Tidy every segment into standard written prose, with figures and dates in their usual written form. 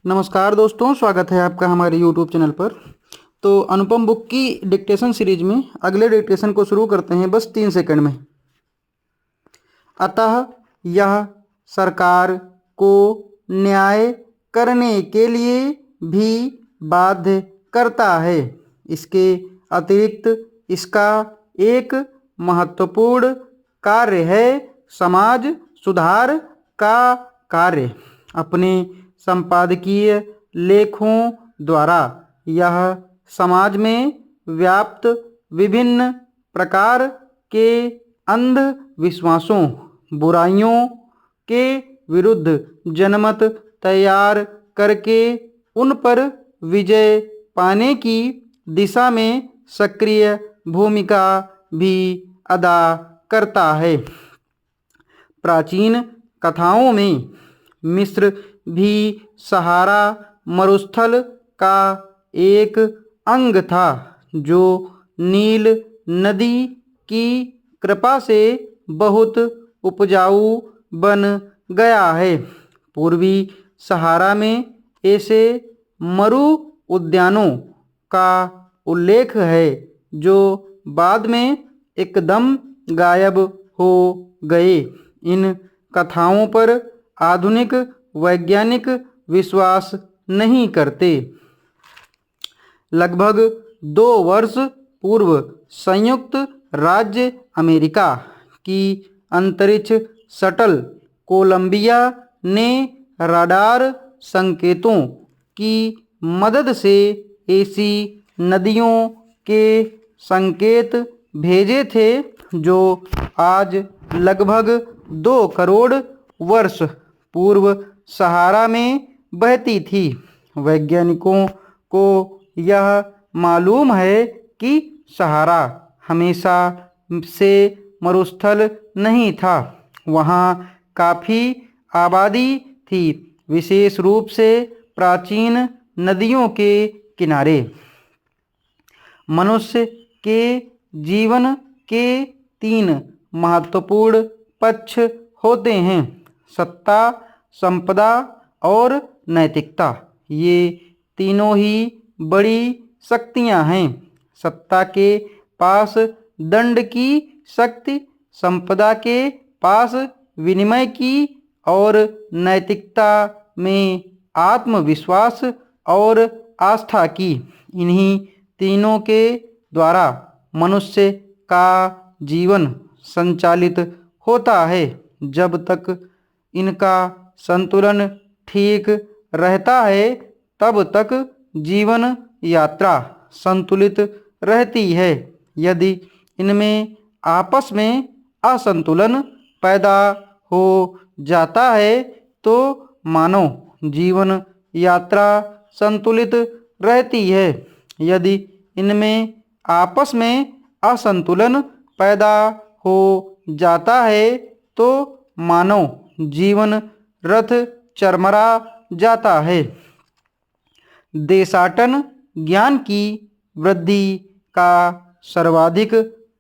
नमस्कार दोस्तों, स्वागत है आपका हमारे YouTube चैनल पर। तो अनुपम बुक की डिक्टेशन सीरीज में अगले डिक्टेशन को शुरू करते हैं बस 3 सेकंड में। अतः यह सरकार को न्याय करने के लिए भी बाध्य करता है। इसके अतिरिक्त इसका एक महत्वपूर्ण कार्य है समाज सुधार का कार्य। अपने संपादकीय लेखों द्वारा यह समाज में व्याप्त विभिन्न प्रकार के अंधविश्वासों, बुराइयों के विरुद्ध जनमत तैयार करके उन पर विजय पाने की दिशा में सक्रिय भूमिका भी अदा करता है। प्राचीन कथाओं में मिस्र भी सहारा मरुस्थल का एक अंग था, जो नील नदी की कृपा से बहुत उपजाऊ बन गया है। पूर्वी सहारा में ऐसे मरु उद्यानों का उल्लेख है जो बाद में एकदम गायब हो गए। इन कथाओं पर आधुनिक वैज्ञानिक विश्वास नहीं करते। लगभग 2 वर्ष पूर्व संयुक्त राज्य अमेरिका की अंतरिक्ष शटल कोलंबिया ने रडार संकेतों की मदद से ऐसी नदियों के संकेत भेजे थे जो आज लगभग 2 करोड़ वर्ष पूर्व सहारा में बहती थी। वैज्ञानिकों को यह मालूम है कि सहारा हमेशा से मरुस्थल नहीं था। वहाँ काफ़ी आबादी थी, विशेष रूप से प्राचीन नदियों के किनारे। मनुष्य के जीवन के 3 महत्वपूर्ण पक्ष होते हैं: सत्ता, संपदा और नैतिकता। ये तीनों ही बड़ी शक्तियां हैं। सत्ता के पास दंड की शक्ति, संपदा के पास विनिमय की और नैतिकता में आत्मविश्वास और आस्था की। इन्हीं तीनों के द्वारा मनुष्य का जीवन संचालित होता है। जब तक इनका संतुलन ठीक रहता है तब तक जीवन यात्रा संतुलित रहती है। यदि इनमें आपस में असंतुलन पैदा हो जाता है तो मानव जीवन यात्रा संतुलित रहती है। यदि इनमें आपस में असंतुलन पैदा हो जाता है तो मानव जीवन रथ चरमरा जाता है। देशाटन ज्ञान की वृद्धि का सर्वाधिक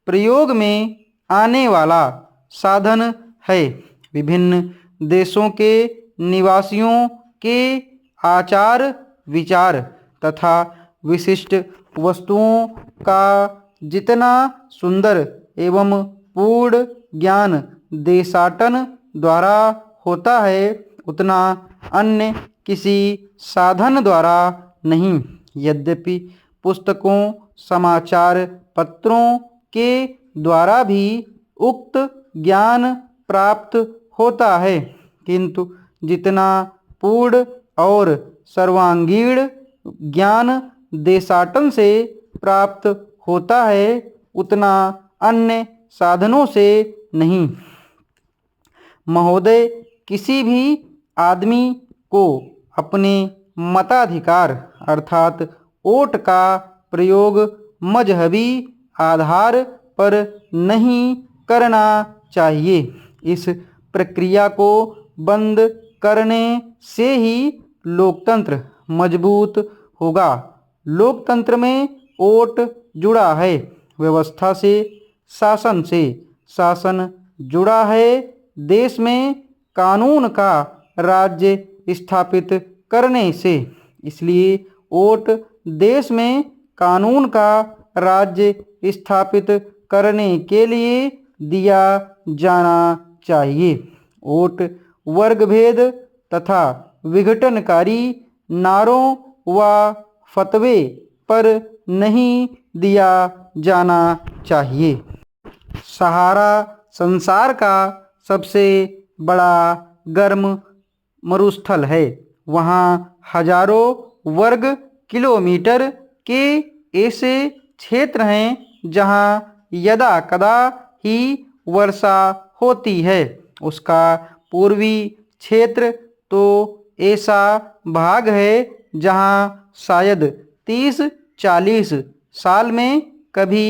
प्रयोग में आने वाला साधन है। विभिन्न देशों के निवासियों के आचार विचार तथा विशिष्ट वस्तुओं का जितना सुंदर एवं पूर्ण ज्ञान देशाटन द्वारा होता है, उतना अन्य किसी साधन द्वारा नहीं। यद्यपि पुस्तकों, समाचार पत्रों के द्वारा भी उक्त ज्ञान प्राप्त होता है, किंतु जितना पूर्ण और सर्वांगीण ज्ञान देशाटन से प्राप्त होता है, उतना अन्य साधनों से नहीं। महोदय, किसी भी आदमी को अपने मताधिकार अर्थात वोट का प्रयोग मजहबी आधार पर नहीं करना चाहिए। इस प्रक्रिया को बंद करने से ही लोकतंत्र मजबूत होगा। लोकतंत्र में वोट जुड़ा है व्यवस्था से, शासन से, शासन जुड़ा है देश में, कानून का राज्य स्थापित करने से। इसलिए वोट देश में कानून का राज्य स्थापित करने के लिए दिया जाना चाहिए। वोट वर्गभेद तथा विघटनकारी नारों व फतवे पर नहीं दिया जाना चाहिए। सहारा संसार का सबसे बड़ा गर्म मरुस्थल है। वहाँ हजारों वर्ग किलोमीटर के ऐसे क्षेत्र हैं जहाँ यदा कदा ही वर्षा होती है। उसका पूर्वी क्षेत्र तो ऐसा भाग है जहाँ शायद 30-40 साल में कभी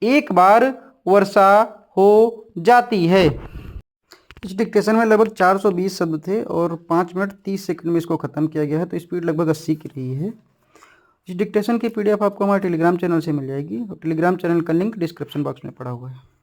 एक बार वर्षा हो जाती है। इस डिक्टेशन में लगभग 420 शब्द थे और 5 मिनट 30 सेकंड में इसको ख़त्म किया गया है, तो स्पीड लगभग 80 की रही है। इस डिक्टेशन की PDF आपको हमारे टेलीग्राम चैनल से मिल जाएगी और टेलीग्राम चैनल का लिंक डिस्क्रिप्शन बॉक्स में पड़ा हुआ है।